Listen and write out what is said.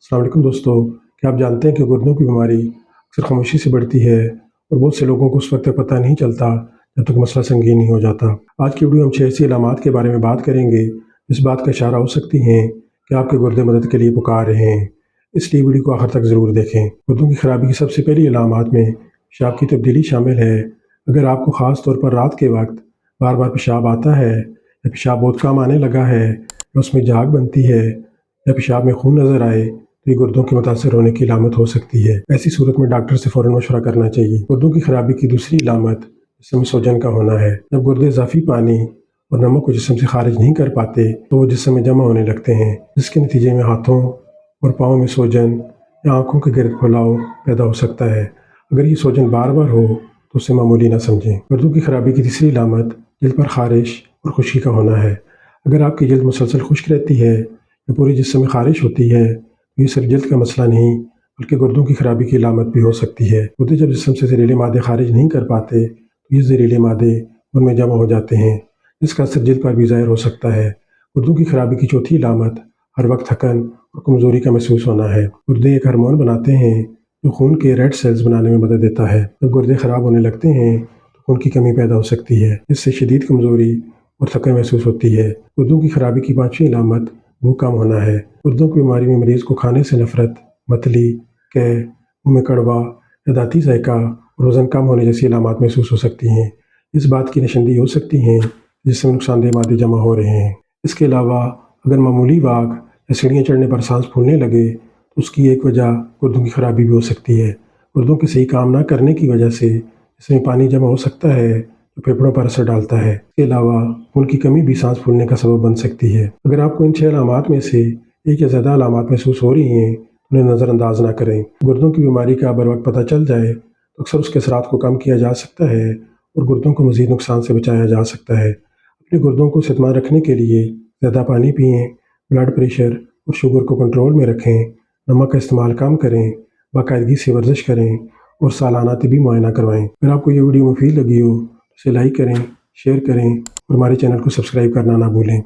السلام علیکم دوستو، کیا آپ جانتے ہیں کہ گردوں کی بیماری اکثر خاموشی سے بڑھتی ہے اور بہت سے لوگوں کو اس وقت تک پتہ نہیں چلتا جب تک مسئلہ سنگین نہیں ہو جاتا۔ آج کی ویڈیو ہم 6 ایسی علامات کے بارے میں بات کریں گے جس بات کا اشارہ ہو سکتی ہیں کہ آپ کے گردے مدد کے لیے پکار رہے ہیں، اس لیے ویڈیو کو آخر تک ضرور دیکھیں۔ گردوں کی خرابی کی سب سے پہلی علامات میں پیشاب کی تبدیلی شامل ہے۔ اگر آپ کو خاص طور پر رات کے وقت بار بار پیشاب آتا ہے یا پیشاب بہت کم آنے لگا ہے یا اس میں جھاگ بنتی ہے یا پیشاب میں خون نظر آئے تو یہ گردوں کے متاثر ہونے کی علامت ہو سکتی ہے۔ ایسی صورت میں ڈاکٹر سے فوراً مشورہ کرنا چاہیے۔ گردوں کی خرابی کی دوسری علامت جسم میں سوجن کا ہونا ہے۔ جب گردے اضافی پانی اور نمک کو جسم سے خارج نہیں کر پاتے تو وہ جسم میں جمع ہونے لگتے ہیں، جس کے نتیجے میں ہاتھوں اور پاؤں میں سوجن یا آنکھوں کے گرد پھلاؤ پیدا ہو سکتا ہے۔ اگر یہ سوجن بار بار ہو تو اسے معمولی نہ سمجھیں۔ گردوں کی خرابی کی تیسری علامت جلد پر خارش اور خشکی کا ہونا ہے۔ اگر آپ کی جلد مسلسل خشک رہتی ہے یا پورے جسم میں خارش ہوتی ہے تو یہ صرف جلد کا مسئلہ نہیں بلکہ گردوں کی خرابی کی علامت بھی ہو سکتی ہے۔ گردے جب جسم سے زہریلے مادے خارج نہیں کر پاتے تو یہ زہریلے مادے ان میں جمع ہو جاتے ہیں، جس کا اثر جلد پر بھی ظاہر ہو سکتا ہے۔ گردوں کی خرابی کی چوتھی علامت ہر وقت تھکن اور کمزوری کا محسوس ہونا ہے۔ گردے ایک ہارمون بناتے ہیں جو خون کے ریڈ سیلز بنانے میں مدد دیتا ہے۔ جب گردے خراب ہونے لگتے ہیں تو خون کی کمی پیدا ہو سکتی ہے، جس سے شدید کمزوری اور تھکن محسوس ہوتی ہے۔ گردوں کی خرابی کی پانچویں علامت بھوک کم ہونا ہے۔ گردوں کی بیماری میں مریض کو کھانے سے نفرت، متلی، قے، منہ میں کڑوا یا دانتی ذائقہ اور وزن کم ہونے جیسی علامات محسوس ہو سکتی ہیں۔ اس بات کی نشاندہی ہو سکتی ہیں جس میں نقصان دہ مادے جمع ہو رہے ہیں۔ اس کے علاوہ اگر معمولی واک یا سیڑھیاں چڑھنے پر سانس پھولنے لگے تو اس کی ایک وجہ گردوں کی خرابی بھی ہو سکتی ہے۔ گردوں کے صحیح کام نہ کرنے کی وجہ سے اس میں پانی جمع ہو سکتا ہے جو پھیپھڑوں پر اثر ڈالتا ہے۔ اس کے علاوہ خون کی کمی بھی سانس پھولنے کا سبب بن سکتی ہے۔ اگر آپ کو ان 6 علامات میں سے ایک یا زیادہ علامات محسوس ہو رہی ہیں انہیں نظر انداز نہ کریں۔ گردوں کی بیماری کا بروقت پتہ چل جائے تو اکثر اس کے اثرات کو کم کیا جا سکتا ہے اور گردوں کو مزید نقصان سے بچایا جا سکتا ہے۔ اپنے گردوں کو صحت مند رکھنے کے لیے زیادہ پانی پئیں، بلڈ پریشر اور شوگر کو کنٹرول میں رکھیں، نمک کا استعمال کم کریں، باقاعدگی سے ورزش کریں اور سالانہ طبی معائنہ کروائیں۔ اگر آپ کو یہ ویڈیو مفید لگی ہو تو اسے لائک کریں، شیئر کریں اور ہمارے چینل کو سبسکرائب کرنا نہ بھولیں۔